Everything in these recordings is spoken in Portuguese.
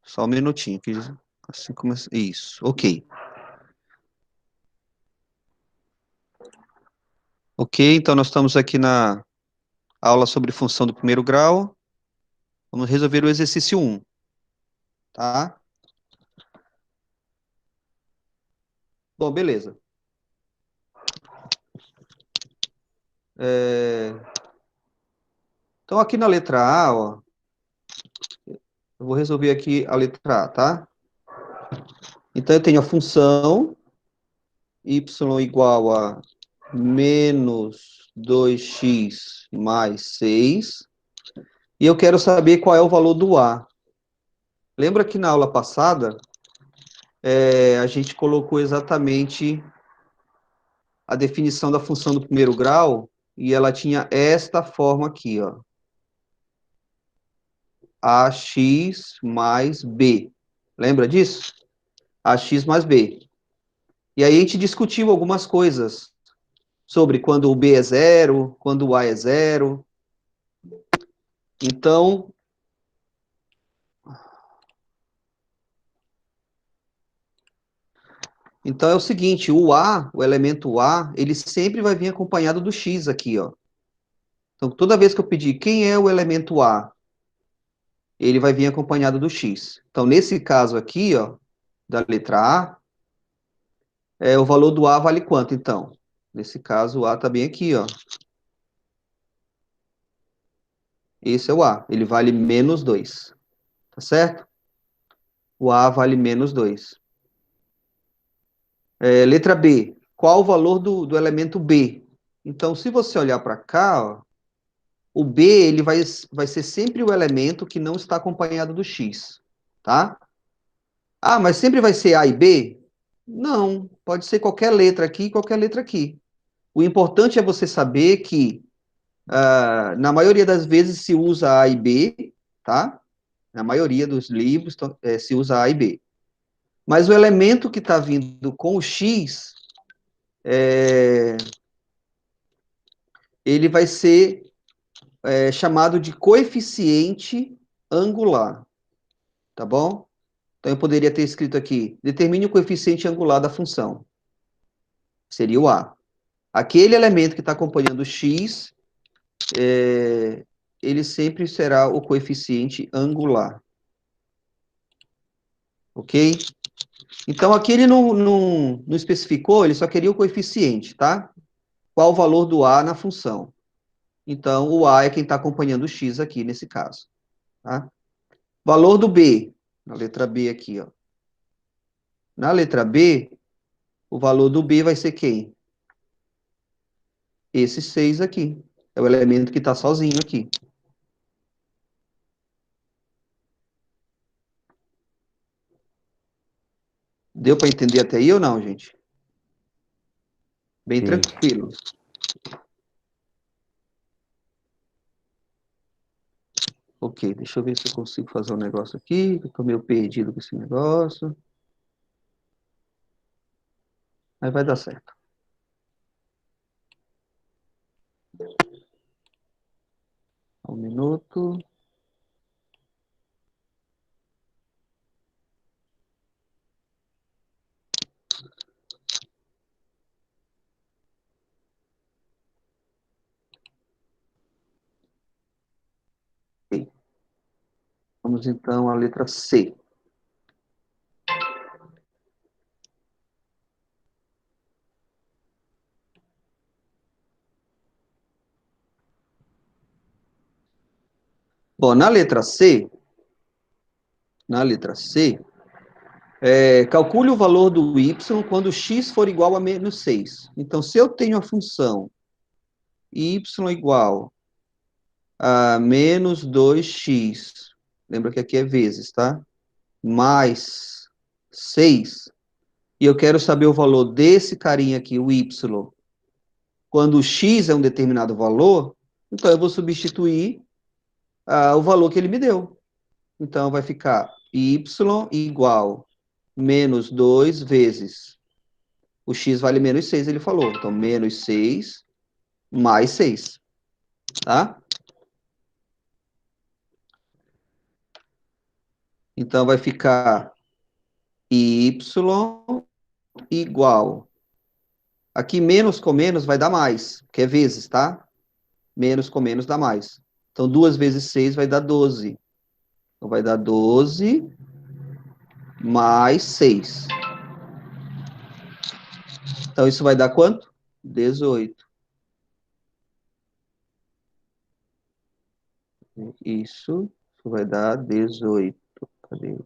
Só um minutinho. Que assim começa. Isso, ok. Ok, então nós estamos aqui na aula sobre função do primeiro grau. Vamos resolver o exercício 1, tá? Bom, beleza. Então, aqui na letra A, ó, eu vou resolver aqui a letra A, tá? Então, eu tenho a função y igual a menos 2x mais 6. E eu quero saber qual é o valor do A. Lembra que na aula passada, a gente colocou exatamente a definição da função do primeiro grau, e ela tinha esta forma aqui, ó. AX mais B. Lembra disso? AX mais B. E aí a gente discutiu algumas coisas sobre quando o B é zero, quando o A é zero. Então, é o seguinte, o A, o elemento A, ele sempre vai vir acompanhado do X aqui, ó. Então, toda vez que eu pedir quem é o elemento A, ele vai vir acompanhado do X. Então, nesse caso aqui, ó, da letra A, o valor do A vale quanto, então? Nesse caso, o A está bem aqui, ó. Esse é o A, ele vale menos 2, tá certo? O A vale menos 2. Letra B, qual o valor do elemento B? Então, se você olhar para cá, ó, o B ele vai ser sempre o elemento que não está acompanhado do X, tá? Ah, mas sempre vai ser A e B? Não, pode ser qualquer letra aqui e qualquer letra aqui. O importante é você saber que, na maioria das vezes, se usa A e B, tá? Na maioria dos livros, se usa A e B. Mas o elemento que está vindo com o X, ele vai ser chamado de coeficiente angular, tá bom? Então, eu poderia ter escrito aqui, determine o coeficiente angular da função. Seria o A. Aquele elemento que está acompanhando o X, ele sempre será o coeficiente angular. Ok? Então, aqui ele não especificou, ele só queria o coeficiente, tá? Qual o valor do A na função. Então, o A é quem está acompanhando o X aqui, nesse caso. Tá? Valor do B, na letra B aqui, ó. Na letra B, o valor do B vai ser quem? Esse 6 aqui. É o elemento que está sozinho aqui. Deu para entender até aí ou não, gente? Bem Sim. tranquilo. Ok, deixa eu ver se eu consigo fazer um negócio aqui, que eu tô meio perdido com esse negócio. Mas vai dar certo. Um minuto. Ok. Vamos então à letra C. Bom, na letra C, calcule o valor do y quando x for igual a menos 6. Então, se eu tenho a função y igual a menos 2x, lembra que aqui é vezes, tá? Mais 6, e eu quero saber o valor desse carinha aqui, o y, quando o x é um determinado valor, então eu vou substituir o valor que ele me deu. Então, vai ficar y igual menos 2 vezes. O x vale menos 6, ele falou. Então, menos 6 mais 6. Tá? Então, vai ficar y igual. Aqui, menos com menos vai dar mais, que é vezes, tá? Menos com menos dá mais. Então, 2 vezes 6 vai dar 12. Então, vai dar 12 mais 6. Então, isso vai dar quanto? 18. Isso vai dar 18. Cadê?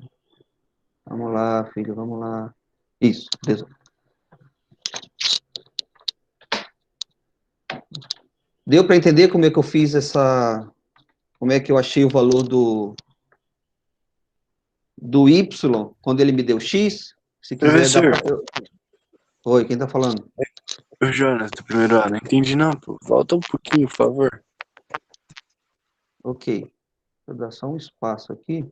Vamos lá, filho, vamos lá. Isso, 18. Deu para entender como é que eu fiz essa... Como é que eu achei o valor do y quando ele me deu x? Se quiser, dá Professor, para... Oi, quem tá falando? o Jonas, do primeiro ano, não entendi não, pô. Volta um pouquinho, por favor. Ok. Vou dar só um espaço aqui.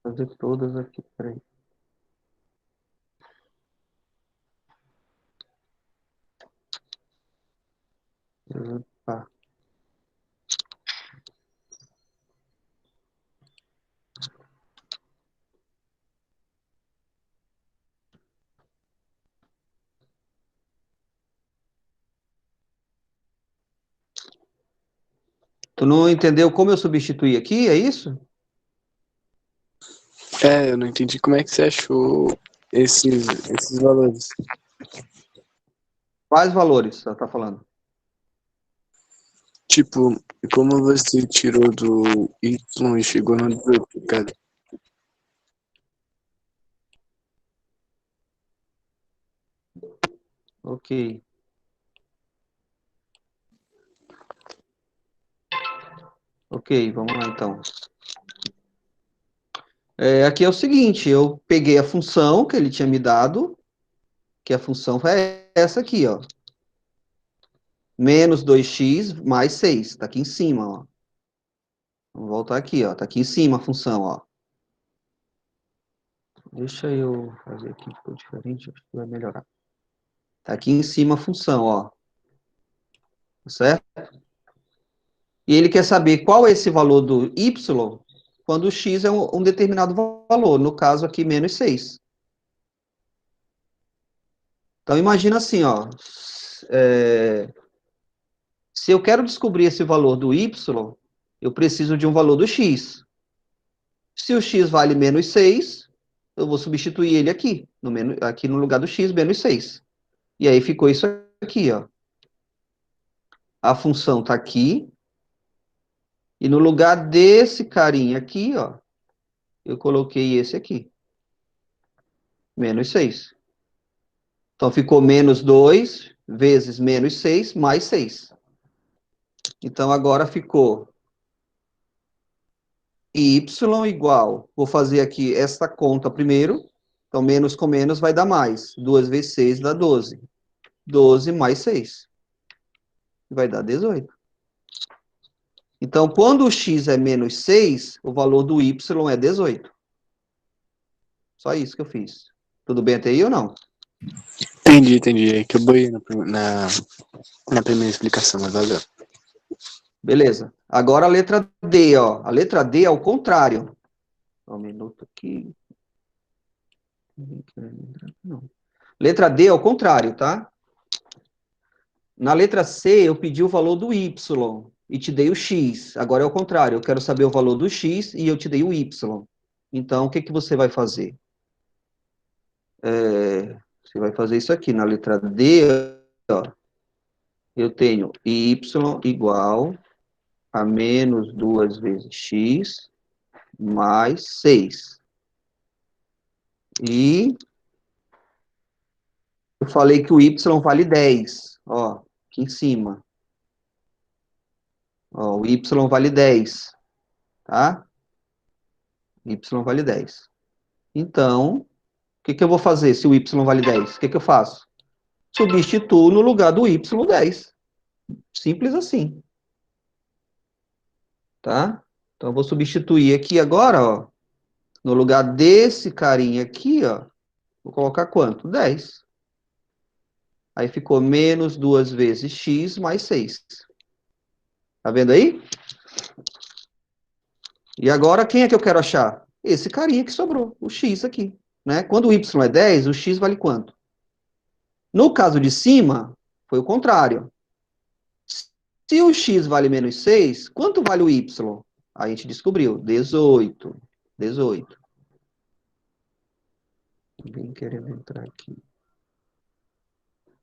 Fazer todas aqui, peraí. Opa. Tu não entendeu como eu substituí aqui, é isso? É, eu não entendi como é que você achou esses valores. Quais valores você tá falando? Tipo, como você tirou do Y e chegou no 18, cara? Ok. Ok, vamos lá então. Aqui é o seguinte, eu peguei a função que ele tinha me dado, que a função é essa aqui, ó. Menos 2x mais 6, tá aqui em cima, ó. Vamos voltar aqui, ó. Tá aqui em cima a função, ó. Deixa eu fazer aqui, ficou diferente, acho que vai melhorar. Tá aqui em cima a função, ó. Certo? E ele quer saber qual é esse valor do y quando o x é um determinado valor, no caso aqui, menos 6. Então, imagina assim, ó. Se eu quero descobrir esse valor do y, eu preciso de um valor do x. Se o x vale menos 6, eu vou substituir ele aqui, aqui no lugar do x, menos 6. E aí ficou isso aqui, ó. A função está aqui, e no lugar desse carinha aqui, ó, eu coloquei esse aqui, menos 6. Então ficou menos 2 vezes menos 6 mais 6. Então agora ficou y igual, vou fazer aqui esta conta primeiro, então menos com menos vai dar mais, 2 vezes 6 dá 12, 12 mais 6, vai dar 18. Então, quando o x é menos 6, o valor do y é 18. Só isso que eu fiz. Tudo bem até aí ou não? Entendi. É que eu boiei na primeira explicação, mas valeu. Beleza. Agora a letra D, ó. A letra D é o contrário. Só um minuto aqui. Não. Letra D é o contrário, tá? Na letra C, eu pedi o valor do y e te dei o x. Agora é o contrário. Eu quero saber o valor do x e eu te dei o y. Então, o que que você vai fazer? Você vai fazer isso aqui. Na letra D, ó, eu tenho y igual a menos 2 vezes x mais 6. E eu falei que o y vale 10. Ó, aqui em cima. Ó, o y vale 10, tá? Y vale 10. Então, o que que eu vou fazer se o y vale 10? O que que eu faço? Substituo no lugar do y 10. Simples assim, tá? Então, eu vou substituir aqui agora, ó. No lugar desse carinha aqui, ó. Vou colocar quanto? 10. Aí ficou menos 2 vezes x mais 6. Tá vendo aí? E agora, quem é que eu quero achar? Esse carinha que sobrou, o x aqui. Né? Quando o y é 10, o x vale quanto? No caso de cima, foi o contrário. Se o x vale menos 6, quanto vale o y? A gente descobriu, 18. 18. Ninguém querendo entrar aqui.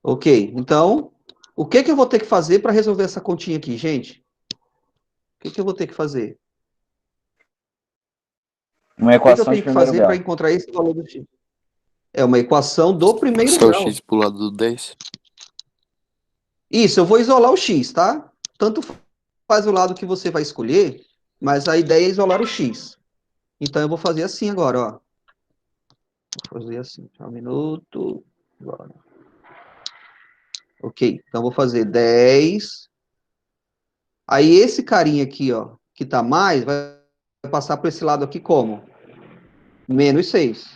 Ok, então, o que que eu vou ter que fazer para resolver essa continha aqui, gente? O que que eu vou ter que fazer? Uma O que que eu equação de tenho que primeiro fazer para grau. encontrar esse valor do x? É uma equação do primeiro Só o grau. x pro lado do 10. Isso, eu vou isolar o x, tá? Tanto faz o lado que você vai escolher, mas a ideia é isolar o x. Então, eu vou fazer assim agora, ó. Vou fazer assim, só um minuto. Agora. Ok, então vou fazer 10. Aí esse carinha aqui, ó, que tá mais, vai passar para esse lado aqui como? Menos 6.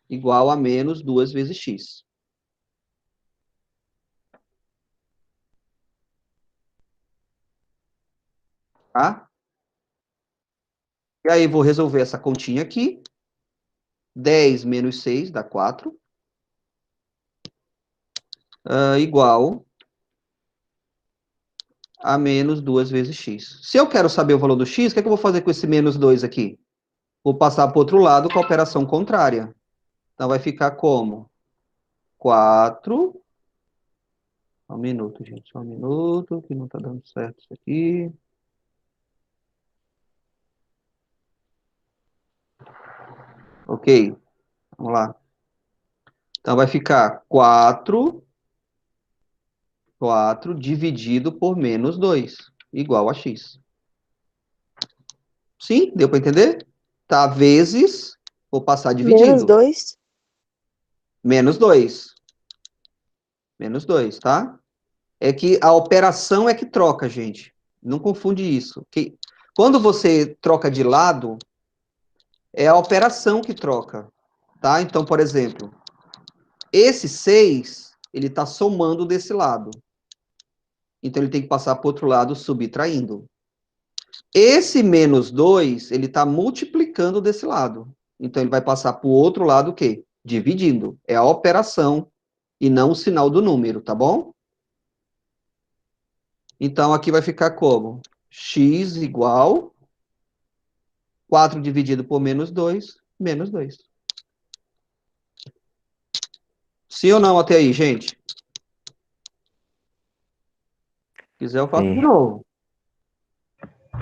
Igual a menos 2 vezes x. Tá? E aí vou resolver essa continha aqui. 10 menos 6 dá 4. Igual a menos 2 vezes x. Se eu quero saber o valor do x, o que é que eu vou fazer com esse menos 2 aqui? Vou passar para o outro lado com a operação contrária. Então, vai ficar como? 4. Só um minuto, gente. Só um minuto, que não está dando certo isso aqui. Ok. Vamos lá. Então, vai ficar 4 dividido por menos 2, igual a x. Sim? Deu para entender? Tá, vezes, vou passar Menos dividindo. 2. Menos 2. Menos 2, tá? É que a operação é que troca, gente. Não confunde isso. Quando você troca de lado, é a operação que troca, tá? Então, por exemplo, esse 6, ele está somando desse lado. Então, ele tem que passar para o outro lado subtraindo. Esse menos 2, ele está multiplicando desse lado. Então, ele vai passar para o outro lado o quê? Dividindo. É a operação e não o sinal do número, tá bom? Então, aqui vai ficar como? X igual 4 dividido por menos 2, menos 2. Sim ou não até aí, gente? Se quiser, eu faço de Sim. novo.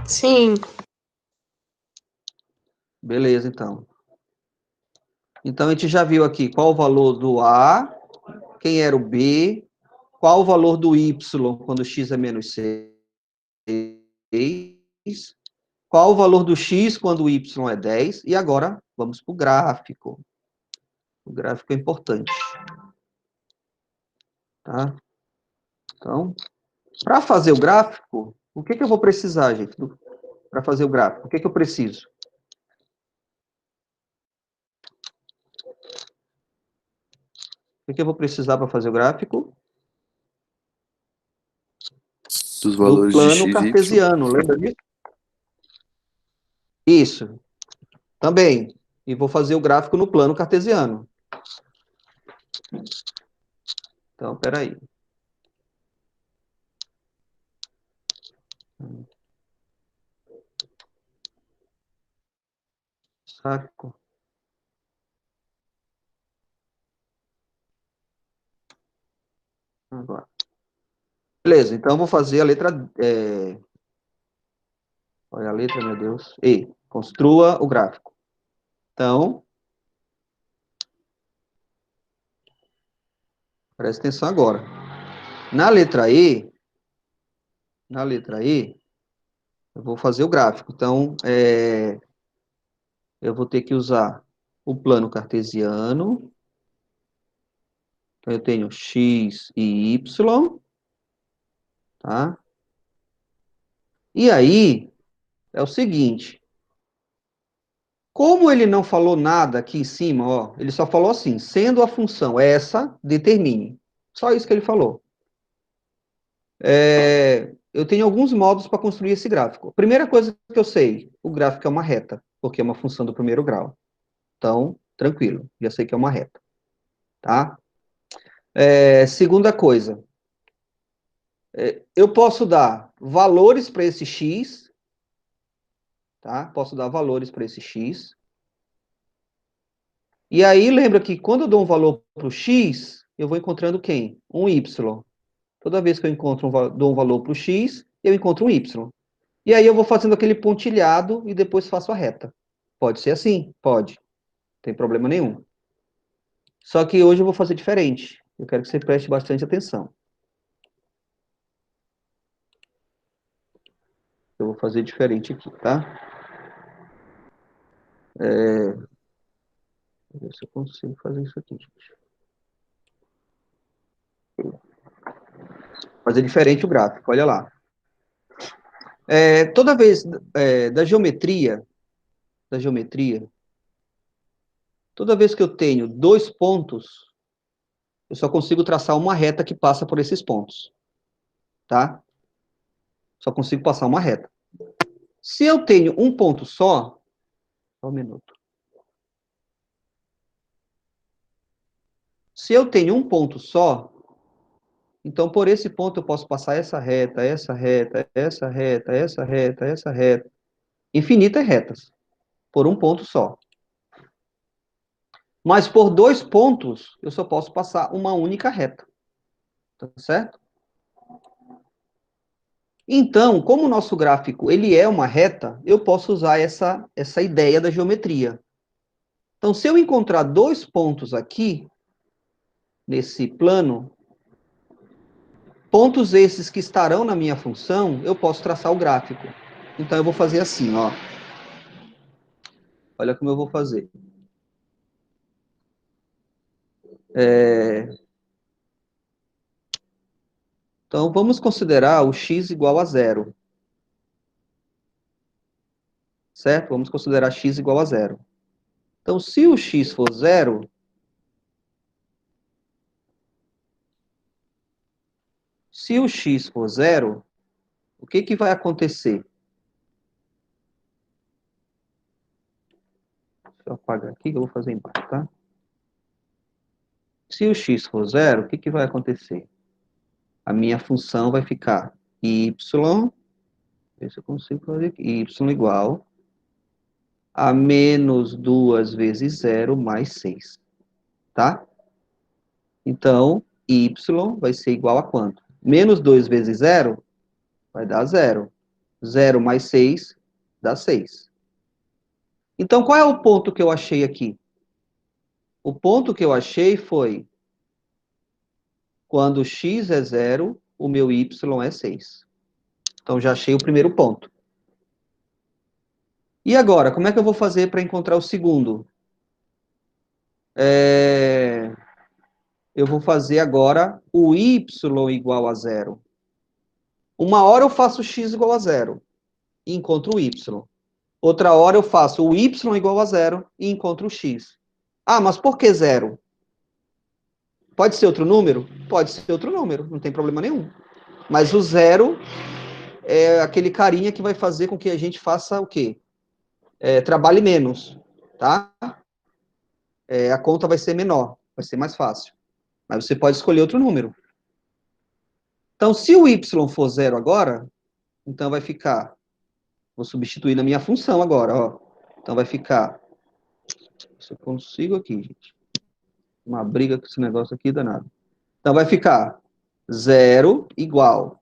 Sim. Beleza, então. Então, a gente já viu aqui qual o valor do A, quem era o B, qual o valor do Y quando x é menos 6, qual o valor do x quando o y é 10, e agora vamos para o gráfico. O gráfico é importante. Tá? Então, para fazer o gráfico, o que eu vou precisar, gente, para fazer o gráfico? O que eu preciso? O que eu vou precisar para fazer o gráfico? Dos Do valores de plano x e y. cartesiano, lembra disso? Isso, também. E vou fazer o gráfico no plano cartesiano. Então, peraí. Saco. Agora. Beleza, então eu vou fazer a letra... Olha a letra, meu Deus. E, construa o gráfico. Então, presta atenção agora. Na letra E, eu vou fazer o gráfico. Então, eu vou ter que usar o plano cartesiano. Então, eu tenho x e y, tá? E aí, é o seguinte, como ele não falou nada aqui em cima, ó, ele só falou assim, sendo a função essa, determine. Só isso que ele falou. eu tenho alguns modos para construir esse gráfico. Primeira coisa que eu sei, o gráfico é uma reta, porque é uma função do primeiro grau. Então, tranquilo, já sei que é uma reta. Tá? Segunda coisa, eu posso dar valores para esse x, tá? Posso dar valores para esse x. E aí, lembra que quando eu dou um valor para o x, eu vou encontrando quem? Um y. Toda vez que eu dou um valor para o x, eu encontro um y. E aí eu vou fazendo aquele pontilhado e depois faço a reta. Pode ser assim? Pode. Não tem problema nenhum. Só que hoje eu vou fazer diferente. Eu quero que você preste bastante atenção. Eu vou fazer diferente aqui, tá? Deixa eu ver se eu consigo fazer isso aqui, gente. Fazer diferente o gráfico, olha lá. Toda vez da geometria, toda vez que eu tenho dois pontos, eu só consigo traçar uma reta que passa por esses pontos, tá? Só consigo passar uma reta. Se eu tenho um ponto só um minuto. Se eu tenho um ponto só, então por esse ponto eu posso passar essa reta, essa reta, essa reta, essa reta, essa reta. Infinitas retas, por um ponto só. Mas por dois pontos, eu só posso passar uma única reta. Tá certo? Então, como o nosso gráfico ele é uma reta, eu posso usar essa ideia da geometria. Então, se eu encontrar dois pontos aqui, nesse plano, pontos esses que estarão na minha função, eu posso traçar o gráfico. Então, eu vou fazer assim, ó. Olha como eu vou fazer. Então, vamos considerar o x igual a zero. Certo? Vamos considerar x igual a zero. Então, se o x for zero, o que vai acontecer? Deixa eu apagar aqui que eu vou fazer embaixo, tá? Se o x for zero, o que vai acontecer? A minha função vai ficar y, ver se eu consigo fazer aqui, y igual a menos 2 vezes zero mais 6, tá? Então, y vai ser igual a quanto? Menos 2 vezes zero vai dar zero. Zero mais 6 dá 6. Então, qual é o ponto que eu achei aqui? O ponto que eu achei foi quando x é zero, o meu y é 6. Então, já achei o primeiro ponto. E agora, como é que eu vou fazer para encontrar o segundo? Eu vou fazer agora o y igual a zero. Uma hora eu faço x igual a zero e encontro o y. Outra hora eu faço o y igual a zero e encontro o x. Ah, mas por que zero? Pode ser outro número? Pode ser outro número, não tem problema nenhum. Mas o zero é aquele carinha que vai fazer com que a gente faça o quê? Trabalhe menos, tá? A conta vai ser menor, vai ser mais fácil. Mas você pode escolher outro número. Então, se o y for zero agora, então vai ficar, vou substituir na minha função agora, ó. Então vai ficar, se eu consigo aqui, gente. Uma briga com esse negócio aqui danado. Então vai ficar zero igual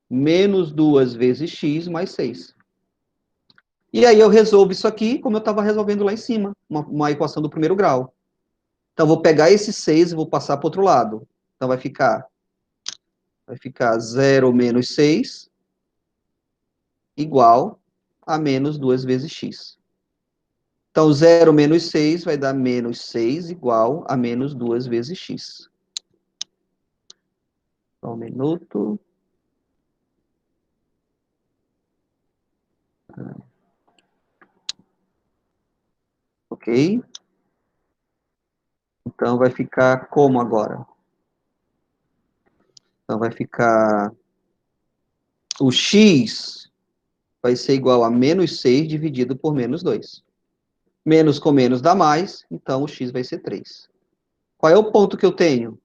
menos 2 vezes x mais 6. E aí eu resolvo isso aqui como eu estava resolvendo lá em cima, uma equação do primeiro grau. Então vou pegar esse 6 e vou passar para o outro lado. Então vai ficar zero menos 6 igual a menos 2 vezes x. Então, 0 menos 6 vai dar menos 6 igual a menos 2 vezes x. Só um minuto. Ok? Então, vai ficar como agora? Então, vai ficar o x vai ser igual a menos 6 dividido por menos 2. Menos com menos dá mais, então o x vai ser 3. Qual é o ponto que eu tenho?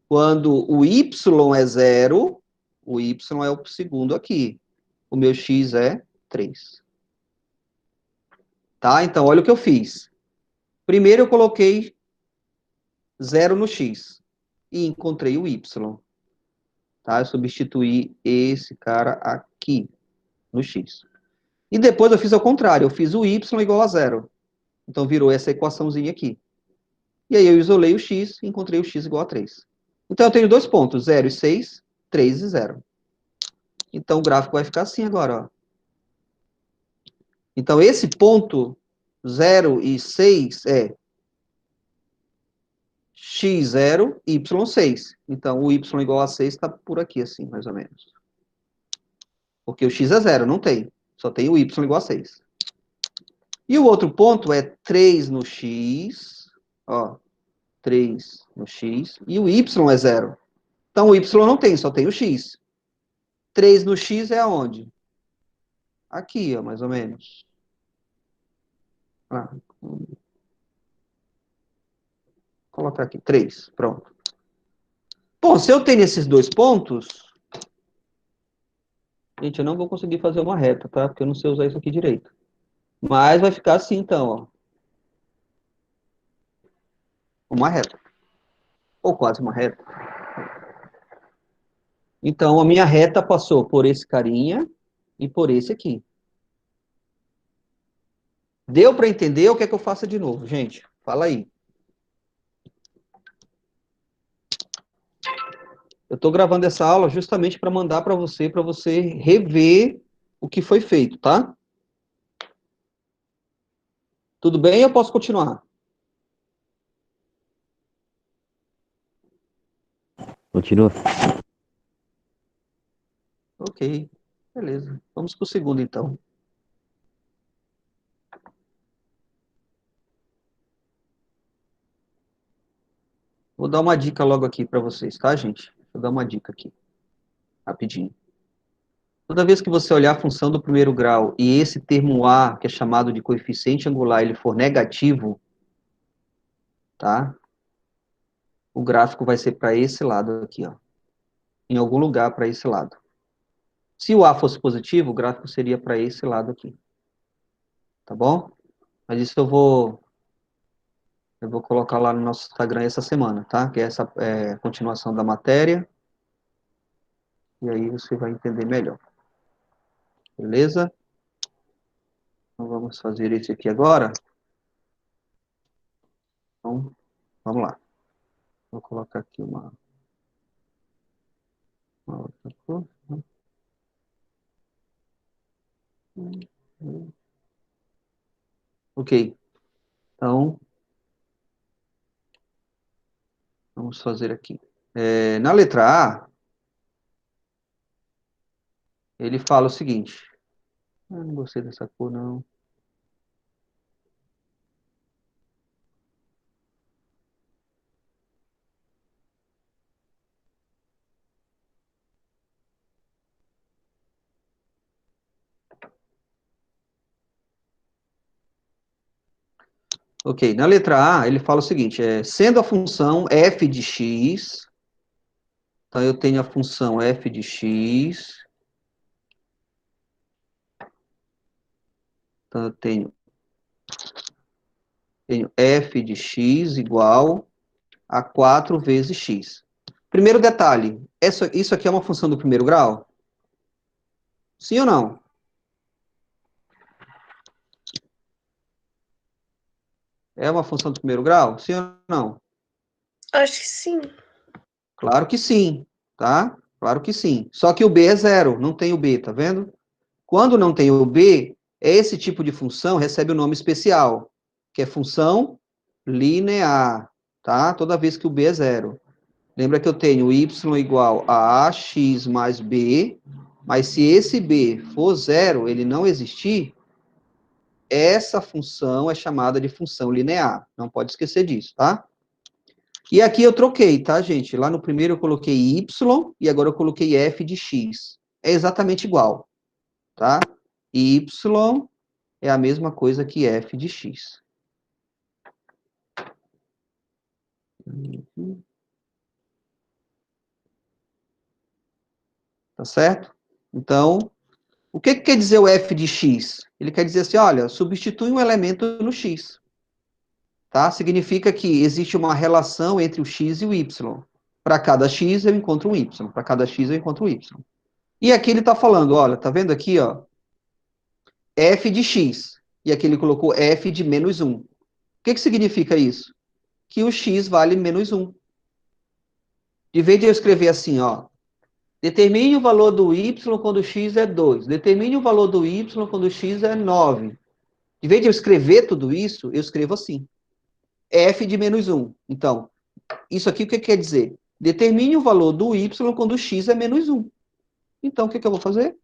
Quando o y é 0, o y é o segundo aqui. O meu x é 3. Tá? Então, olha o que eu fiz. Primeiro eu coloquei 0 no x e encontrei o y. Tá? Eu substituí esse cara aqui no x. E depois eu fiz ao contrário, eu fiz o y igual a 0. Então virou essa equaçãozinha aqui. E aí eu isolei o x e encontrei o x igual a 3. Então eu tenho dois pontos, 0 e 6, 3 e 0. Então o gráfico vai ficar assim agora, ó. Então esse ponto 0 e 6 é x0, y6. Então o y igual a 6 está por aqui assim, mais ou menos. Porque o x é 0, não tem. Só tem o y igual a 6. E o outro ponto é 3 no x, ó, 3 no x, e o y é 0. Então o y não tem, só tem o x. 3 no x é aonde? Aqui, ó, mais ou menos. Ah, vou colocar aqui, 3, pronto. Bom, se eu tenho esses dois pontos, gente, eu não vou conseguir fazer uma reta, tá? Porque eu não sei usar isso aqui direito. Mas vai ficar assim, então, ó. Uma reta. Ou quase uma reta. Então, a minha reta passou por esse carinha e por esse aqui. Deu para entender? O que é que eu faço de novo, gente? Fala aí. Eu estou gravando essa aula justamente para mandar para você rever o que foi feito, tá? Tudo bem? Eu posso continuar? Continua. Ok, beleza. Vamos para o segundo, então. Vou dar uma dica logo aqui para vocês, tá, gente? Vou dar uma dica aqui, rapidinho. Toda vez que você olhar a função do primeiro grau e esse termo A, que é chamado de coeficiente angular, ele for negativo, tá? O gráfico vai ser para esse lado aqui, ó. Em algum lugar para esse lado. Se o A fosse positivo, o gráfico seria para esse lado aqui. Tá bom? Mas isso eu vou colocar lá no nosso Instagram essa semana, tá? Que é essa continuação da matéria. E aí você vai entender melhor. Beleza? Então vamos fazer esse aqui agora. Então, vamos lá. Vou colocar aqui uma outra cor. Ok. Então, vamos fazer aqui. Na letra A, ele fala o seguinte. Não gostei dessa cor, não. Ok, na letra A, ele fala o seguinte, sendo a função f de x, então eu tenho a função f de x, então eu tenho f de x igual a 4 vezes x. Primeiro detalhe, isso aqui é uma função do primeiro grau? Sim ou não? É uma função do primeiro grau? Sim ou não? Acho que sim. Claro que sim, tá? Claro que sim. Só que o b é 0, não tem o b, tá vendo? Quando não tem o b, esse tipo de função recebe o nome especial, que é função linear, tá? Toda vez que o b é 0. Lembra que eu tenho y igual a ax mais b, mas se esse b for 0, ele não existir, essa função é chamada de função linear. Não pode esquecer disso, tá? E aqui eu troquei, tá, gente? Lá no primeiro eu coloquei y e agora eu coloquei f de x. é exatamente igual, tá? Y é a mesma coisa que f de x. Tá certo? Então, o que quer dizer o f de x? Ele quer dizer assim, olha, substitui um elemento no x. Tá? Significa que existe uma relação entre o x e o y. Para cada x eu encontro um y. Para cada x eu encontro um y. E aqui ele está falando, olha, tá vendo aqui, ó, f de x. E aqui ele colocou f de menos 1. O que significa isso? Que o x vale menos 1. De vez de eu escrever assim, ó, determine o valor do y quando x é 2. Determine o valor do y quando x é 9. De vez de eu escrever tudo isso, eu escrevo assim. F de menos 1. Então, isso aqui o que quer dizer? Determine o valor do y quando x é menos 1. Então, o que eu vou fazer?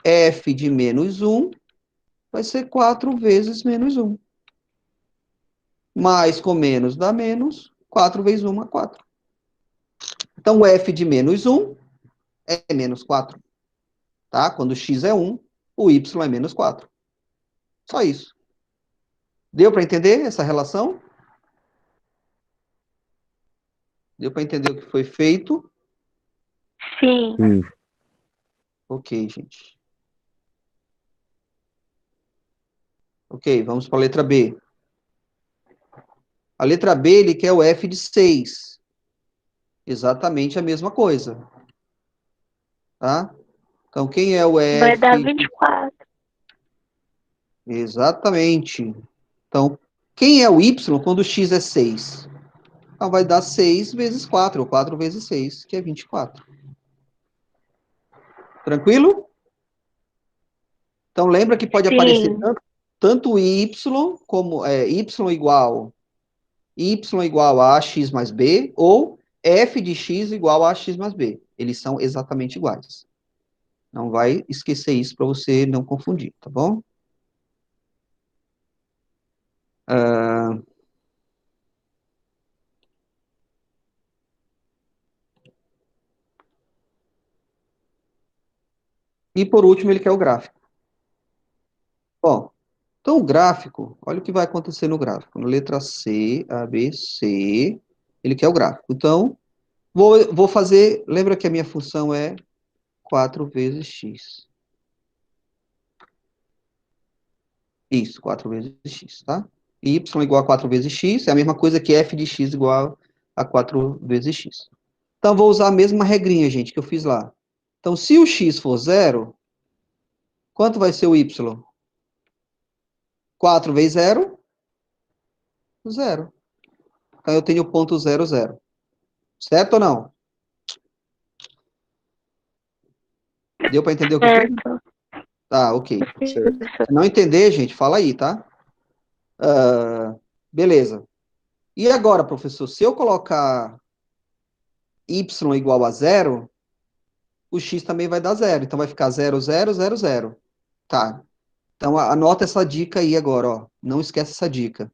F de menos 1 vai ser 4 vezes menos 1. Mais com menos dá menos. 4 vezes 1 é 4. Então, o f de menos 1 é menos 4. Tá? Quando x é 1, o y é menos 4. Só isso. Deu para entender essa relação? Deu para entender o que foi feito? Sim. Ok, gente. Ok, vamos para a letra B. A letra B, ele quer o f de 6. Exatamente a mesma coisa. Tá? Então, quem é o Vai dar f? 24. Exatamente. Então, quem é o y quando x é 6? Então, vai dar 6 vezes 4, ou 4 vezes 6, que é 24. Tranquilo? Então, lembra que pode aparecer Sim. tanto y como y igual a x mais b, ou f de x igual a x mais b. Eles são exatamente iguais. Não vai esquecer isso para você não confundir, tá bom? E por último, ele quer o gráfico. Bom, então o gráfico, olha o que vai acontecer no gráfico. Na letra C, A, B, C, ele quer o gráfico. Então, vou fazer, lembra que a minha função é 4 vezes x. Isso, 4 vezes x, tá? Y igual a 4 vezes x é a mesma coisa que f de x igual a 4 vezes x. Então, vou usar a mesma regrinha, gente, que eu fiz lá. Então, se o x for 0, quanto vai ser o y? 4 vezes 0, 0. Então, eu tenho ponto 0, 0. Certo ou não? Deu para entender o que eu fiz? Certo. Tá, ok. Certo. Se não entender, gente, fala aí, tá? Beleza. E agora, professor, se eu colocar y igual a 0, o x também vai dar 0. Então, vai ficar 0, 0, 0, 0. Tá. Então, anota essa dica aí agora, ó. Não esquece essa dica.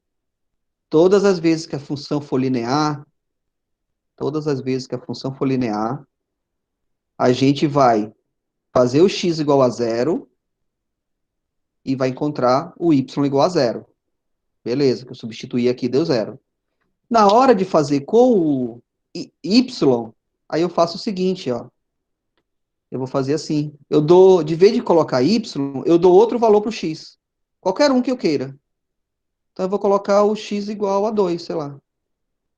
Todas as vezes que a função for linear, a gente vai fazer o x igual a 0 e vai encontrar o y igual a 0. Beleza, que eu substituí aqui, deu 0. Na hora de fazer com o y, aí eu faço o seguinte, ó. Eu vou fazer assim. De vez de colocar y, eu dou outro valor para o x. Qualquer um que eu queira. Então, eu vou colocar o x igual a 2, sei lá.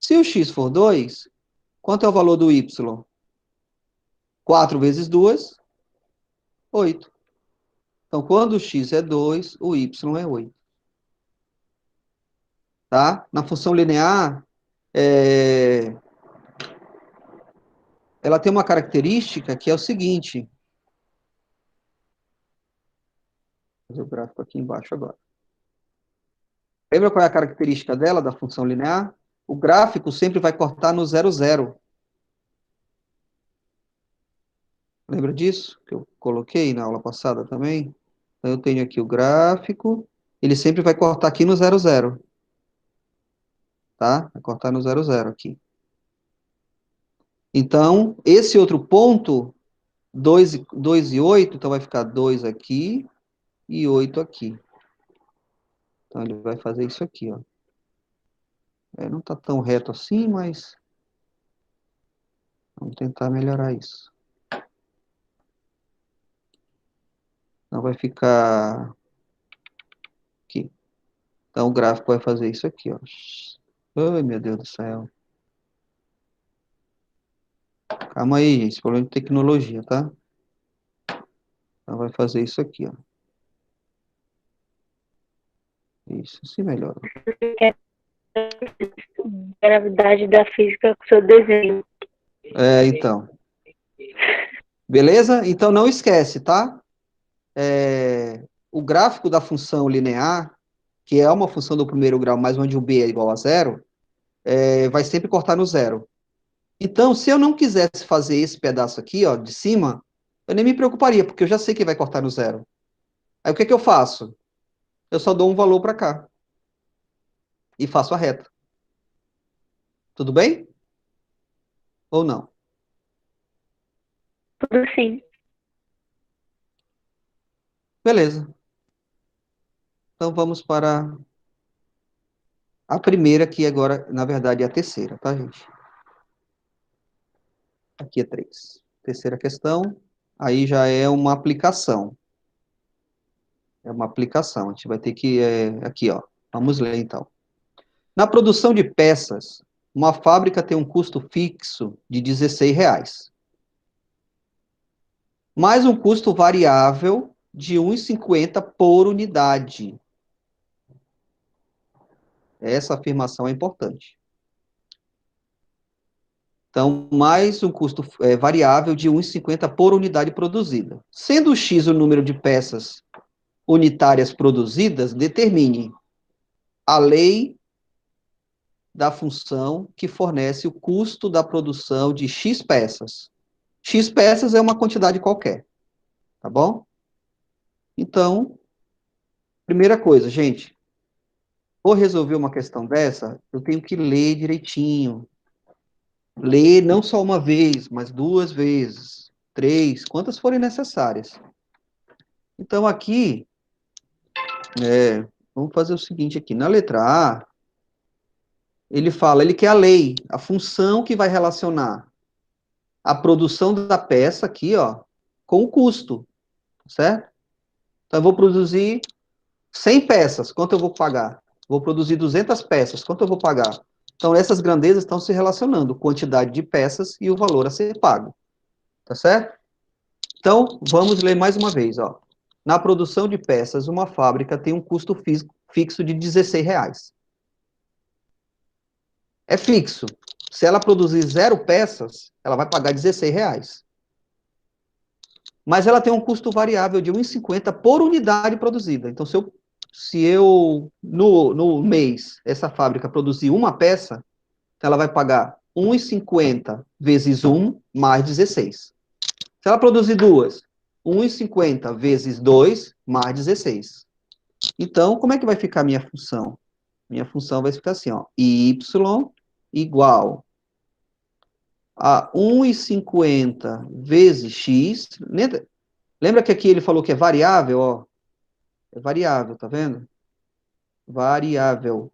Se o x for 2, quanto é o valor do y? 4 vezes 2, 8. Então, quando o x é 2, o y é 8. Tá? Na função linear, ela tem uma característica que é o seguinte. Vou fazer o gráfico aqui embaixo agora. Lembra qual é a característica dela, da função linear? O gráfico sempre vai cortar no 0, 0. Lembra disso? Que eu coloquei na aula passada também? Então, eu tenho aqui o gráfico, ele sempre vai cortar aqui no 0, 0. Tá? Vai cortar no 0, 0 aqui. Então, esse outro ponto 2 e 8, então vai ficar 2 aqui e 8 aqui. Então, ele vai fazer isso aqui, ó. Não está tão reto assim, mas vamos tentar melhorar isso. Então, vai ficar aqui. Então, o gráfico vai fazer isso aqui, ó. Ai, meu Deus do céu. Calma aí, gente. Esse problema de tecnologia, tá? Então, vai fazer isso aqui, ó. Isso, se melhora. Gravidade da física com seu desenho. Então. Beleza? Então, não esquece, tá? O gráfico da função linear, que é uma função do primeiro grau, mas onde o b é igual a zero, vai sempre cortar no zero. Então, se eu não quisesse fazer esse pedaço aqui, ó, de cima, eu nem me preocuparia, porque eu já sei que vai cortar no zero. Aí, o que que eu faço? Eu só dou um valor para cá. E faço a reta. Tudo bem? Ou não? Tudo sim. Beleza. Então, vamos para a primeira, que agora, na verdade, é a terceira, tá, gente? Aqui é 3. Terceira questão, aí já é uma aplicação. É uma aplicação. A gente vai ter que... aqui, ó. Vamos ler, então. Na produção de peças, uma fábrica tem um custo fixo de R$ 16, mais um custo variável de R$ 1,50 por unidade. Essa afirmação é importante. Então, mais um custo variável de R$ 1,50 por unidade produzida. Sendo X o número de peças unitárias produzidas, determine a lei da função que fornece o custo da produção de X peças. X peças é uma quantidade qualquer, tá bom? Então, primeira coisa, gente, vou resolver uma questão dessa, eu tenho que ler direitinho. Ler não só uma vez, mas 2 vezes, 3, quantas forem necessárias. Então, aqui, vamos fazer o seguinte aqui. Na letra A, ele quer a lei, a função que vai relacionar a produção da peça aqui, ó, com o custo, certo? Então, eu vou produzir 100 peças, quanto eu vou pagar? Vou produzir 200 peças, quanto eu vou pagar? Então, essas grandezas estão se relacionando, quantidade de peças e o valor a ser pago, tá certo? Então, vamos ler mais uma vez, ó. Na produção de peças, uma fábrica tem um custo fixo de R$ 16. É fixo. Se ela produzir 0 peças, ela vai pagar R$ 16. Mas ela tem um custo variável de R$ 1,50 por unidade produzida. Então, se eu no mês, essa fábrica produzir uma peça, ela vai pagar R$ 1,50 vezes 1 mais 16. Se ela produzir duas, 1,50 vezes 2 mais 16. Então, como é que vai ficar a minha função? Minha função vai ficar assim, ó, y igual a 1,50 vezes x. Lembra que aqui ele falou que é variável, ó? É variável, tá vendo? Variável.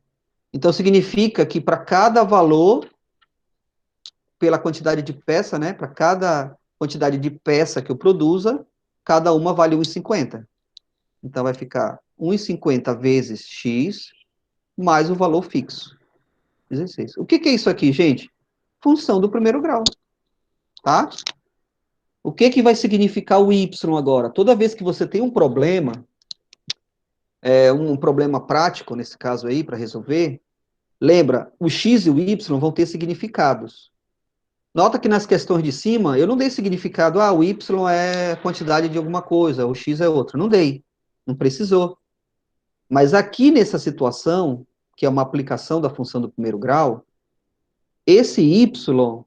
Então, significa que para cada valor, pela quantidade de peça, né? Para cada quantidade de peça que eu produza, cada uma vale 1,50. Então, vai ficar 1,50 vezes x mais o valor fixo. 16. O que é isso aqui, gente? Função do primeiro grau, tá? O que vai significar o y agora? Toda vez que você tem um problema prático, nesse caso aí, para resolver, lembra, o x e o y vão ter significados. Nota que nas questões de cima, eu não dei significado, o y é quantidade de alguma coisa, o x é outra. Não dei, não precisou. Mas aqui nessa situação, que é uma aplicação da função do primeiro grau, esse y,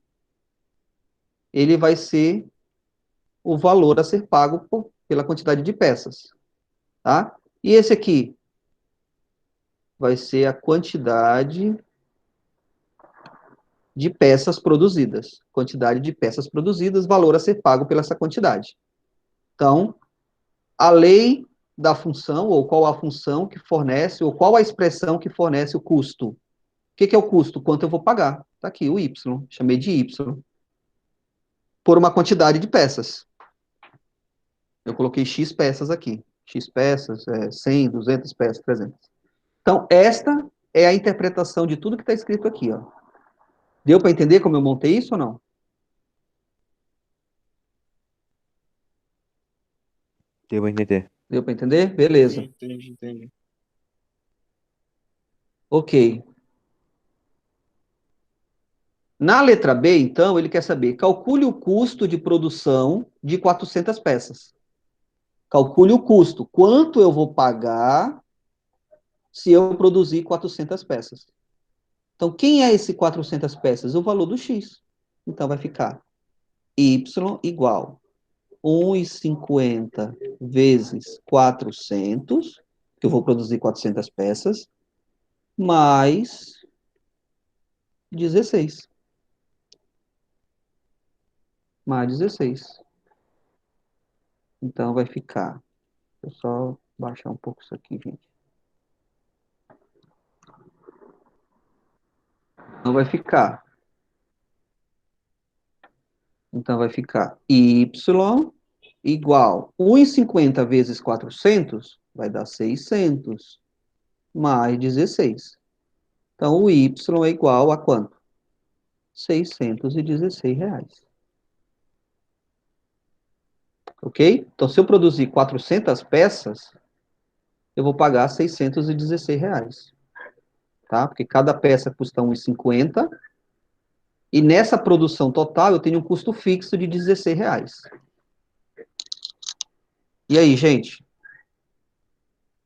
ele vai ser o valor a ser pago pela quantidade de peças, tá? E esse aqui vai ser a quantidade de peças produzidas. Quantidade de peças produzidas, valor a ser pago pela essa quantidade. Então, a lei da função, ou qual a função que fornece, ou qual a expressão que fornece o custo. O que é o custo? Quanto eu vou pagar? Está aqui, o Y. Chamei de Y. Por uma quantidade de peças. Eu coloquei X peças aqui. X peças, 100, 200 peças, 300. Então, esta é a interpretação de tudo que está escrito aqui, ó. Deu para entender como eu montei isso ou não? Deu pra entender. Deu para entender? Beleza. Entendi. Ok. Na letra B, então, ele quer saber, calcule o custo de produção de 400 peças. Calcule o custo. Quanto eu vou pagar se eu produzir 400 peças? Então, quem é esse 400 peças? O valor do X. Então, vai ficar Y igual 1,50 vezes 400, que eu vou produzir 400 peças, mais 16. Mais 16. Então, vai ficar... Deixa eu só baixar um pouco isso aqui, gente. Então, vai ficar... Y igual 1,50 vezes 400, vai dar 600, mais 16. Então, o Y é igual a quanto? R$ 616. Ok? Então, se eu produzir 400 peças, eu vou pagar R$ 616. Tá? Porque cada peça custa 1,50. E nessa produção total, eu tenho um custo fixo de R$ 16. E aí, gente?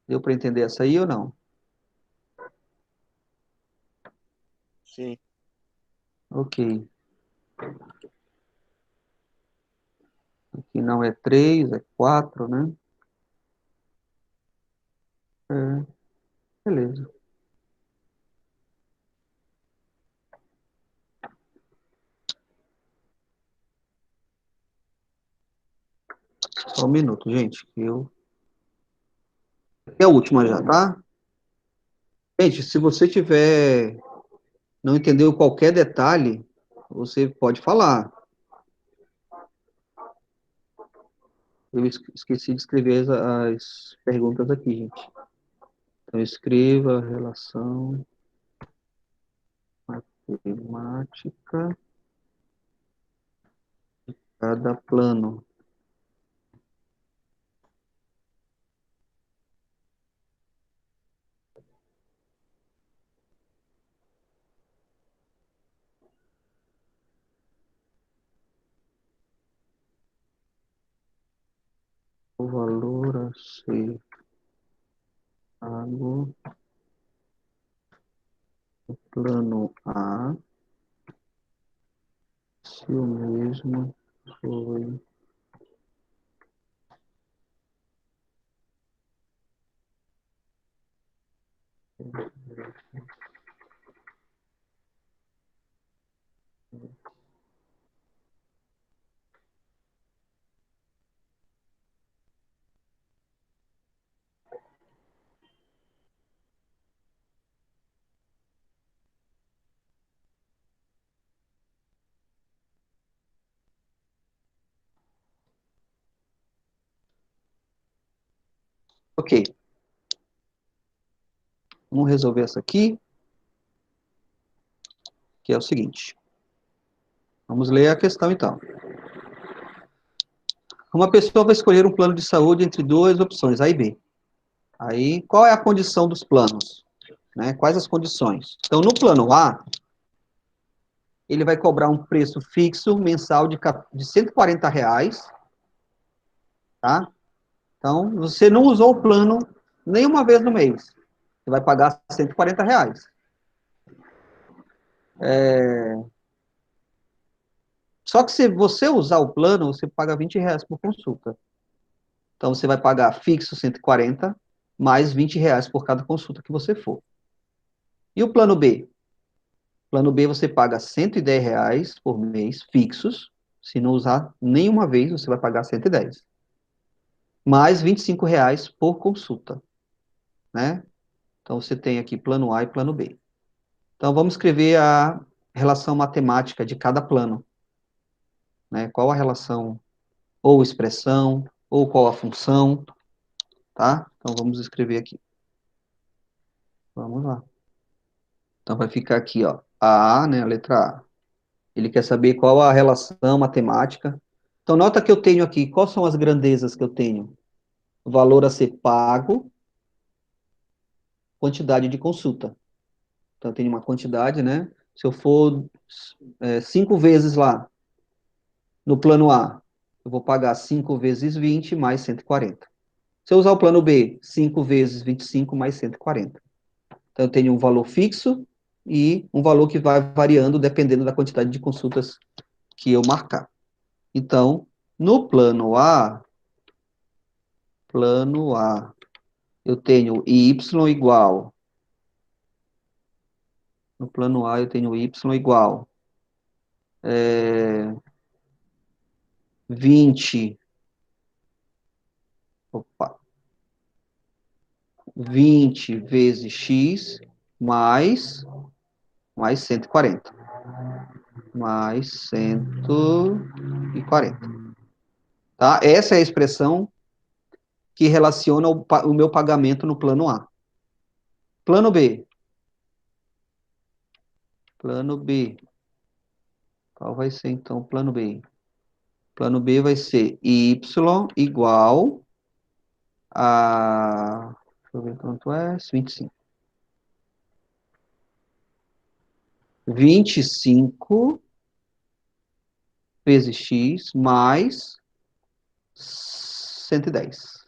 Deu para entender essa aí ou não? Sim. Ok. Aqui não é 3, é 4, né? Beleza. Só um minuto, gente. É a última já, tá? Gente, se você tiver... Não entendeu qualquer detalhe, você pode falar. Eu esqueci de escrever as perguntas aqui, gente. Então, escreva a relação matemática de cada plano. O valor a ser pago no plano A, se o mesmo foi ok. Vamos resolver essa aqui, que é o seguinte. Vamos ler a questão, então. Uma pessoa vai escolher um plano de saúde entre duas opções, A e B. Aí, qual é a condição dos planos? Né? Quais as condições? Então, no plano A, ele vai cobrar um preço fixo mensal de R$ 140, tá? Então, você não usou o plano nenhuma vez no mês. Você vai pagar R$ 140. Só que se você usar o plano, você paga R$ 20 por consulta. Então, você vai pagar fixo 140, mais R$ 20 por cada consulta que você for. E o plano B? Plano B você paga R$ 110 por mês, fixos. Se não usar nenhuma vez, você vai pagar 110. Mais R$ 25 por consulta, né? Então, você tem aqui plano A e plano B. Então, vamos escrever a relação matemática de cada plano, né? Qual a relação, ou expressão, ou qual a função, tá? Então, vamos escrever aqui. Vamos lá. Então, vai ficar aqui, ó, A, né, a letra A. Ele quer saber qual a relação matemática. Então, nota que eu tenho aqui, quais são as grandezas que eu tenho? O valor a ser pago, quantidade de consulta. Então, eu tenho uma quantidade, né? Se eu for 5 vezes lá, no plano A, eu vou pagar 5 vezes 20 mais 140. Se eu usar o plano B, 5 vezes 25 mais 140. Então, eu tenho um valor fixo e um valor que vai variando dependendo da quantidade de consultas que eu marcar. Então, no plano A, eu tenho y igual, no plano A eu tenho y igual 20, opa, 20 vezes x mais 140. Mais 140. Tá? Essa é a expressão que relaciona o meu pagamento no plano A. Plano B. Plano B. Qual vai ser, então, o plano B? Plano B vai ser y igual a... Deixa eu ver quanto é. 25. 25 vezes x mais 110.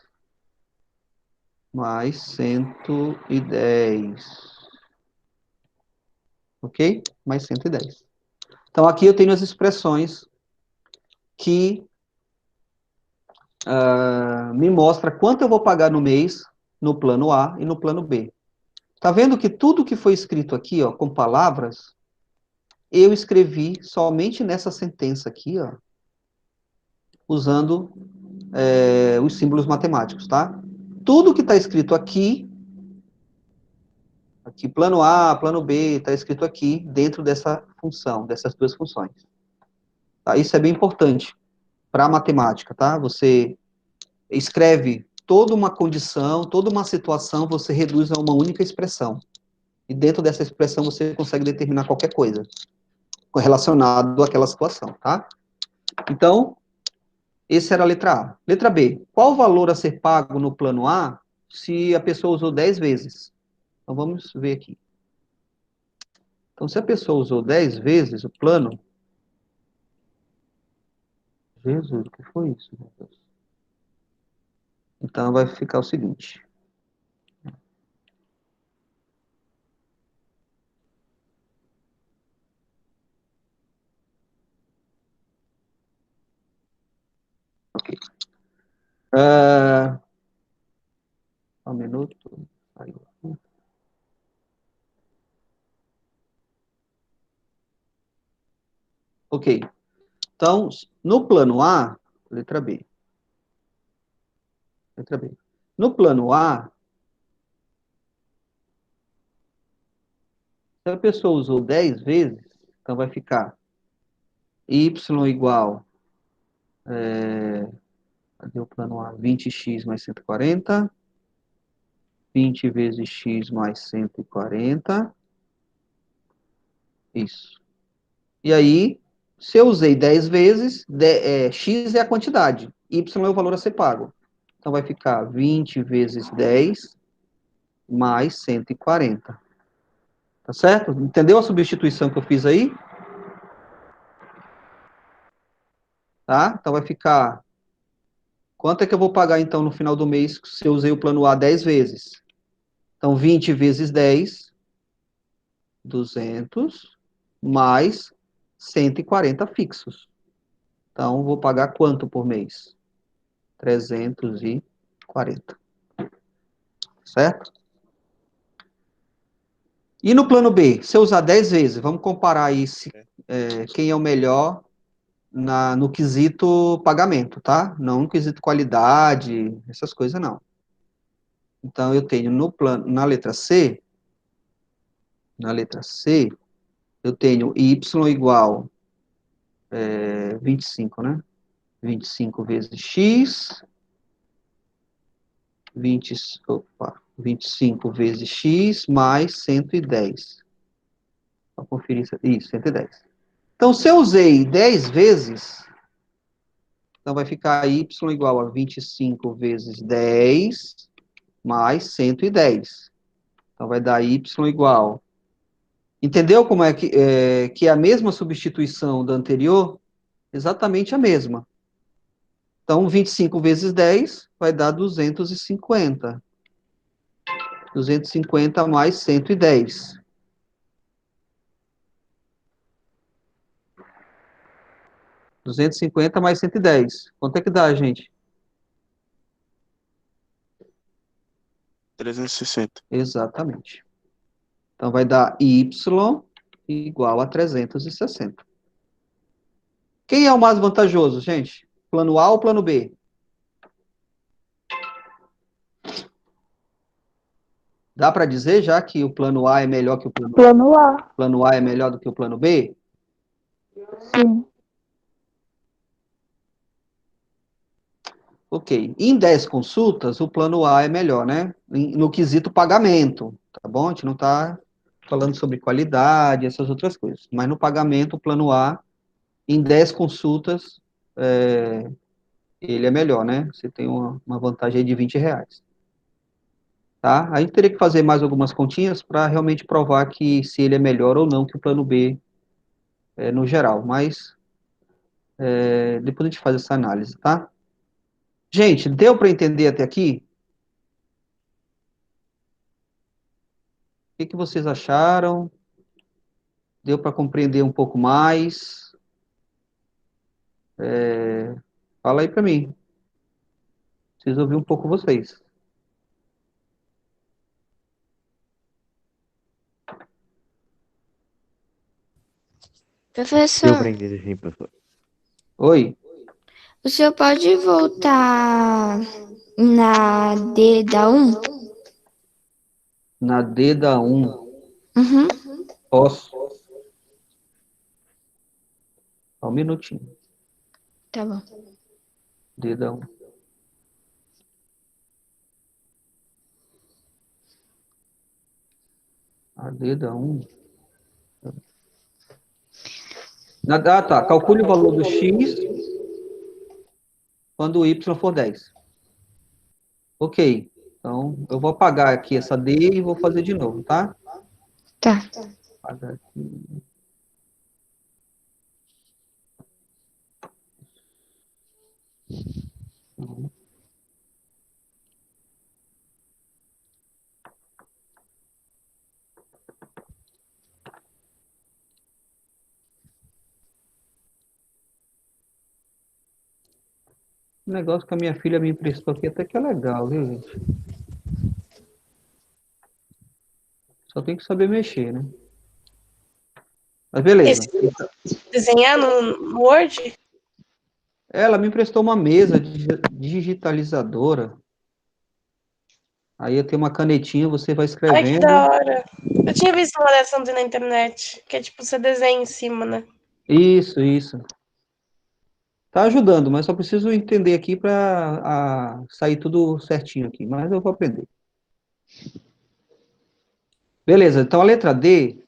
Mais 110. Ok? Mais 110. Então, aqui eu tenho as expressões que me mostra quanto eu vou pagar no mês no plano A e no plano B. Tá vendo que tudo que foi escrito aqui, ó, com palavras, eu escrevi somente nessa sentença aqui, ó, usando os símbolos matemáticos, tá? Tudo que está escrito aqui, plano A, plano B, está escrito aqui dentro dessa função, dessas duas funções. Tá? Isso é bem importante para a matemática, tá? Você escreve toda uma condição, toda uma situação, você reduz a uma única expressão. E dentro dessa expressão você consegue determinar qualquer coisa relacionado àquela situação, tá? Então, essa era a letra A. Letra B. Qual o valor a ser pago no plano A se a pessoa usou 10 vezes? Então, vamos ver aqui. Então, se a pessoa usou 10 vezes o plano... Jesus, o que foi isso, meu Deus? Então, vai ficar o seguinte. Ok. Um minuto. Ok. Então, no plano A, letra B. Letra B. No plano A, se a pessoa usou 10 vezes, então vai ficar y igual, cadê o plano A? 20x mais 140, 20 vezes x mais 140, isso. E aí, se eu usei 10 vezes, x é a quantidade, y é o valor a ser pago. Então vai ficar 20 vezes 10 mais 140. Tá certo? Entendeu a substituição que eu fiz aí? Tá? Então vai ficar... Quanto é que eu vou pagar, então, no final do mês, se eu usei o plano A 10 vezes? Então, 20 vezes 10, 200, mais 140 fixos. Então, vou pagar quanto por mês? 340. Certo? E no plano B, se eu usar 10 vezes, vamos comparar aí quem é o melhor no quesito pagamento, tá? Não no quesito qualidade, essas coisas não. Então, eu tenho no plano, na letra C, eu tenho y igual 25, né? 25 vezes x, 25 vezes x mais 110. Para conferir isso, 110. Então, se eu usei 10 vezes, então vai ficar y igual a 25 vezes 10 mais 110. Então, vai dar y igual. Entendeu como que é a mesma substituição da anterior? Exatamente a mesma. Então, 25 vezes 10 vai dar 250. 250 mais 110. Mais 110. Quanto é que dá, gente? 360. Exatamente. Então, vai dar y igual a 360. Quem é o mais vantajoso, gente? Plano A ou plano B? Dá para dizer já que o plano A é melhor que o plano B? Plano A. Plano A é melhor do que o plano B? Sim. Ok. Em 10 consultas, o plano A é melhor, né? No quesito pagamento, tá bom? A gente não está falando sobre qualidade, essas outras coisas. Mas no pagamento, o plano A, em 10 consultas, ele é melhor, né? Você tem uma vantagem aí de R$ 20. Tá? A gente teria que fazer mais algumas continhas para realmente provar que se ele é melhor ou não que o plano B no geral. Mas depois a gente faz essa análise, tá? Gente, deu para entender até aqui? O que vocês acharam? Deu para compreender um pouco mais? Fala aí para mim. Preciso ouvir um pouco vocês. Deu Professor, pra entender sim, professor. Oi? o senhor pode voltar na D da 1? Na D da 1, Uhum. posso? Só um minutinho. Tá bom. D da 1. A D da 1. Tá. Calcule o valor do x quando o y for 10. Ok. Então, eu vou apagar aqui essa D e vou fazer de novo, tá? Tá. Apagar aqui. O negócio que a minha filha me emprestou aqui até que é legal, viu, gente? Só tem que saber mexer, né? Mas beleza. Desenhar no Word? Ela me emprestou uma mesa digitalizadora. Aí eu tenho uma canetinha, você vai Ai, que escrevendo. da hora. Eu tinha visto uma dessas na internet, que é tipo, você desenha em cima, né? Isso. Tá ajudando, mas só preciso entender aqui para sair tudo certinho aqui. Mas eu vou aprender. Beleza, então a letra D,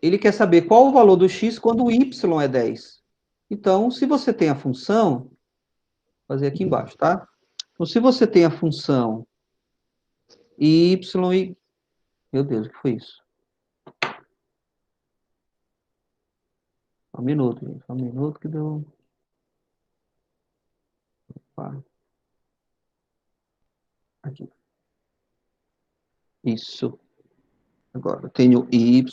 ele quer saber qual o valor do x quando o y é 10. Então, se você tem a função, vou fazer aqui embaixo, tá? Então, se você tem a função y e... Meu Deus, o que foi isso? Só um minuto, gente. Só um minuto que deu... Opa. Aqui. Isso. Agora, eu tenho y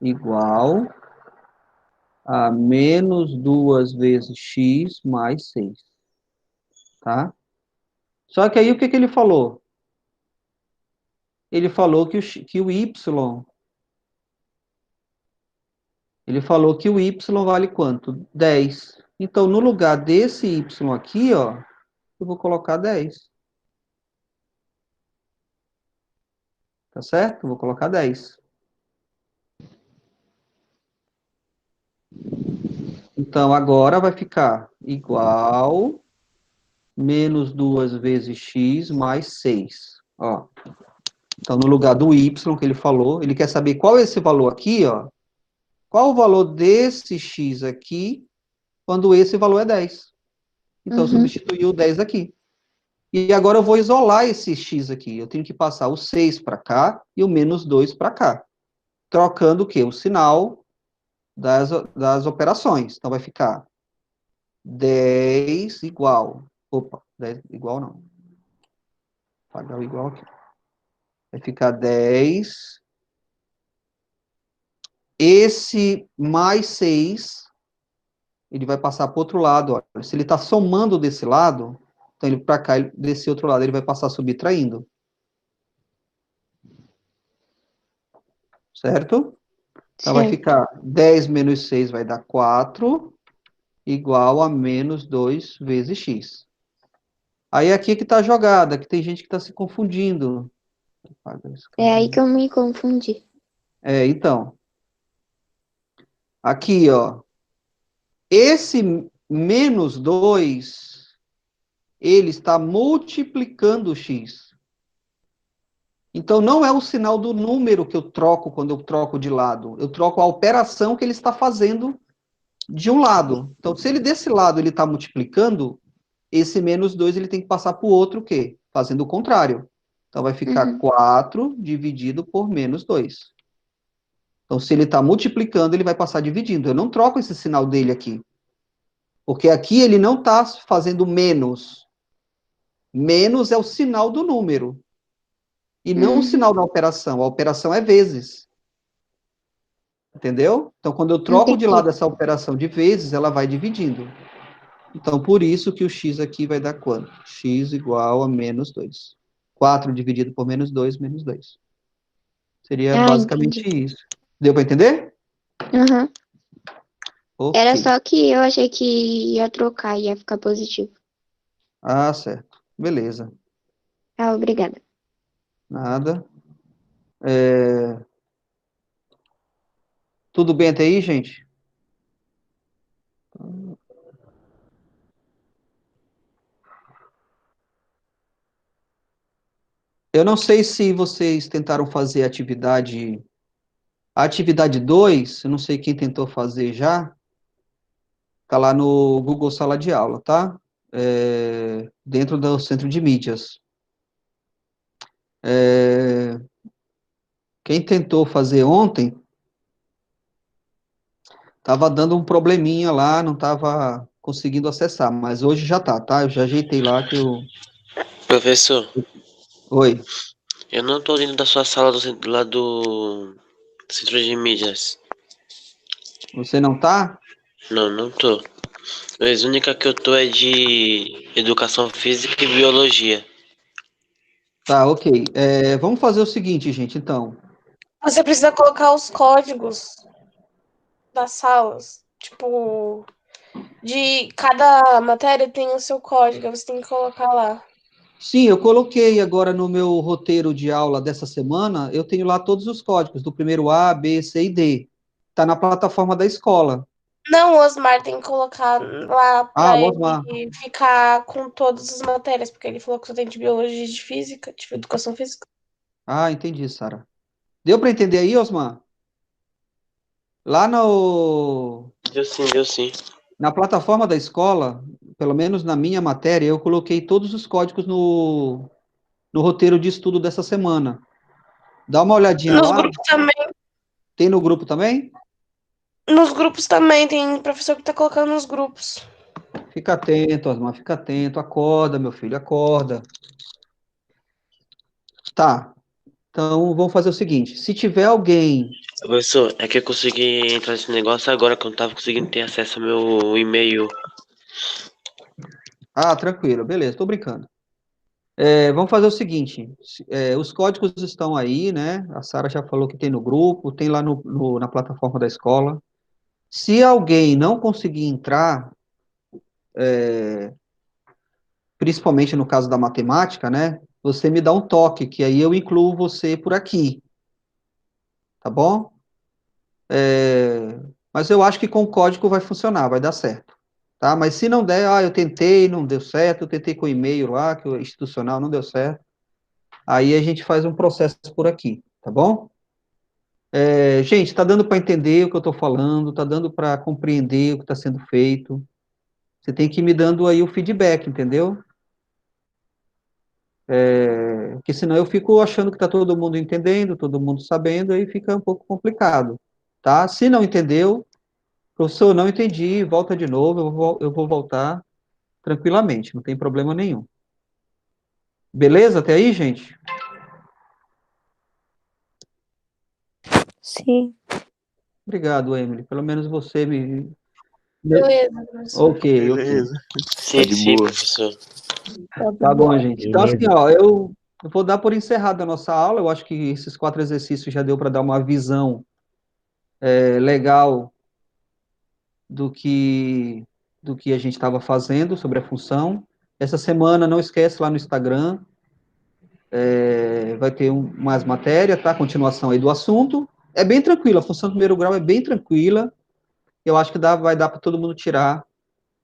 igual a menos 2 vezes x mais 6. Tá? Só que aí o que ele falou? Ele falou que o y, ele falou que o y vale quanto? 10. Então, no lugar desse y aqui, ó, eu vou colocar 10. Tá certo? Eu vou colocar 10. Então, agora vai ficar igual menos 2 vezes x mais 6. Ó. Então, no lugar do y que ele falou, ele quer saber qual é esse valor aqui, ó. Qual o valor desse x aqui, quando esse valor é 10. Então, substituiu o 10 aqui. E agora eu vou isolar esse x aqui. Eu tenho que passar o 6 para cá e o menos 2 para cá. Trocando o quê? O sinal das operações. Então, vai ficar 10 igual. Opa, 10 igual não. Vou apagar o igual aqui. Vai ficar 10. Esse mais 6, ele vai passar para o outro lado. Olha. Se ele está somando desse lado, então ele para cá, desse outro lado, ele vai passar subtraindo. Certo? Então, vai ficar 10 menos 6 vai dar 4, igual a menos 2 vezes x. Aí aqui que está a jogada, que tem gente que está se confundindo. É aí que eu me confundi. Então. Aqui, ó. Esse menos 2, ele está multiplicando o x. Então, não é o sinal do número que eu troco quando eu troco de lado. Eu troco a operação que ele está fazendo de um lado. Então, se ele desse lado ele está multiplicando, esse menos 2 ele tem que passar para o outro o quê? Fazendo o contrário. Então, vai ficar 4 dividido por menos 2. Então, se ele está multiplicando, ele vai passar dividindo. Eu não troco esse sinal dele aqui. Porque aqui ele não está fazendo menos. Menos é o sinal do número. E não o sinal da operação. A operação é vezes. Entendeu? Então, quando eu troco de lado essa operação de vezes, ela vai dividindo. Então, por isso que o x aqui vai dar quanto? X igual a menos 2. 4 dividido por menos 2, menos 2. Seria basicamente isso. Deu para entender? Okay. Era só que eu achei que ia trocar, ia ficar positivo. Ah, certo. Beleza. Ah, obrigada. Nada. Tudo bem até aí, gente? Eu não sei se vocês tentaram fazer a atividade 2, eu não sei quem tentou fazer já, tá lá no Google Sala de Aula, tá? Dentro do centro de mídias. Quem tentou fazer ontem, tava dando um probleminha lá, não tava conseguindo acessar, mas hoje já tá? Eu já ajeitei lá que eu... Professor. Oi. Eu não tô dentro da sua sala lá do centro de mídias. Você não tá? Não, não tô. A única que eu tô é de educação física e biologia. Tá, ok. Vamos fazer o seguinte, gente, então. Você precisa colocar os códigos das salas. Tipo, de cada matéria tem o seu código, você tem que colocar lá. Sim, eu coloquei agora no meu roteiro de aula dessa semana, eu tenho lá todos os códigos, do primeiro A, B, C e D. Está na plataforma da escola. Não, o Osmar tem que colocar lá para ele ficar com todas as matérias, porque ele falou que só tem de biologia e de física, de educação física. Ah, entendi, Sara. Deu para entender aí, Osmar? Lá no... Deu sim. Na plataforma da escola, pelo menos na minha matéria, eu coloquei todos os códigos no roteiro de estudo dessa semana. Dá uma olhadinha Nos lá. grupos também. Tem no grupo também? Nos grupos também, tem professor que tá colocando nos grupos. Fica atento, Osmar, fica atento. Acorda, meu filho, acorda. Tá. Então, vamos fazer o seguinte. Se tiver alguém... Professor, é que eu consegui entrar nesse negócio agora, que eu não tava conseguindo ter acesso ao meu e-mail. Ah, tranquilo. Beleza, tô brincando. Vamos fazer o seguinte, os códigos estão aí, né? A Sara já falou que tem no grupo, tem lá na plataforma da escola. Se alguém não conseguir entrar, principalmente no caso da matemática, né? Você me dá um toque, que aí eu incluo você por aqui, tá bom? Mas eu acho que com o código vai funcionar, vai dar certo, tá? Mas se não der, eu tentei, não deu certo, eu tentei com o e-mail lá, que o institucional não deu certo, aí a gente faz um processo por aqui, tá bom? Gente, está dando para entender o que eu estou falando, está dando para compreender o que está sendo feito. Você tem que ir me dando aí o feedback, entendeu? Porque senão eu fico achando que está todo mundo entendendo, todo mundo sabendo, aí fica um pouco complicado, tá? Se não entendeu, professor, não entendi, volta de novo, eu vou voltar tranquilamente, não tem problema nenhum. Beleza até aí, gente? Sim. Obrigado, Emily. Pelo menos você me. Beleza, professor. Ok. Beleza. Sim, de sim, boa. professor. Tá bom, gente. Então, assim, Beleza. ó, eu vou dar por encerrada a nossa aula. Eu acho que esses 4 exercícios já deu para dar uma visão legal do que a gente estava fazendo sobre a função. Essa semana, não esquece lá no Instagram, vai ter mais matéria, tá? Continuação aí do assunto. É bem tranquila, a função do primeiro grau é bem tranquila. Eu acho que vai dar para todo mundo tirar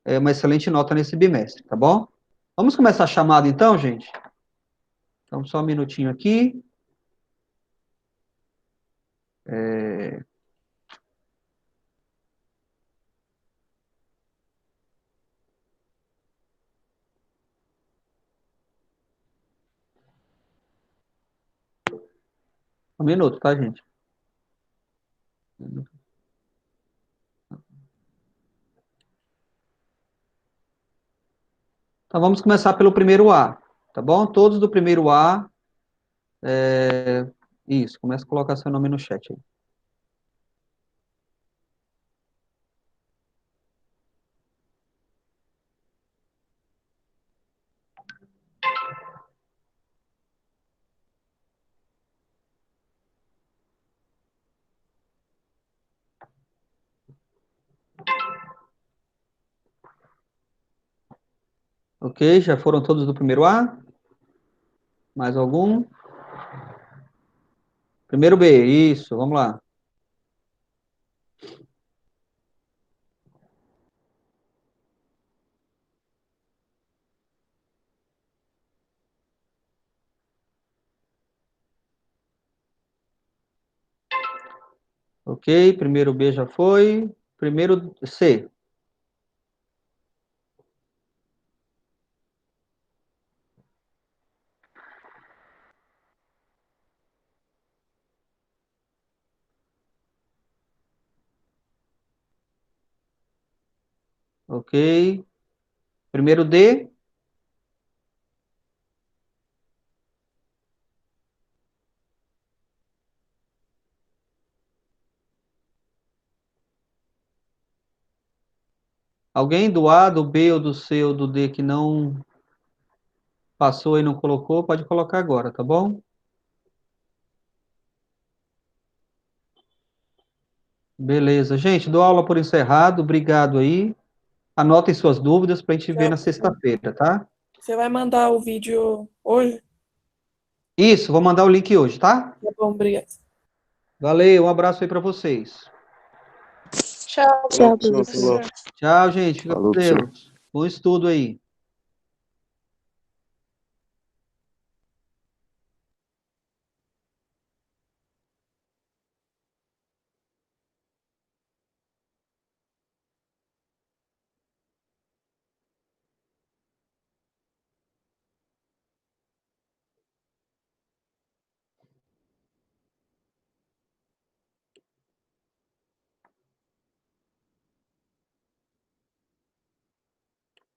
uma excelente nota nesse bimestre, tá bom? Vamos começar a chamada então, gente? Então, só um minutinho aqui. Um minuto, tá, gente? Então, vamos começar pelo primeiro A, tá bom? Todos do primeiro A. Isso, começa a colocar seu nome no chat aí. Ok, já foram todos do primeiro A? Mais algum? Primeiro B, isso, vamos lá. Ok, primeiro B já foi. Primeiro C. Ok. Primeiro D. Alguém do A, do B, ou do C, ou do D que não passou e não colocou, pode colocar agora, tá bom? Beleza. Gente, dou aula por encerrado. Obrigado aí. Anotem suas dúvidas para a gente ver na sexta-feira, tá? Você vai mandar o vídeo hoje? Isso, vou mandar o link hoje, tá? Tá bom, obrigada. Valeu, um abraço aí para vocês. Tchau, Tchau, Falou, professor. professor. Tchau, gente. Fica com Falou, professor. Deus. Bom estudo aí.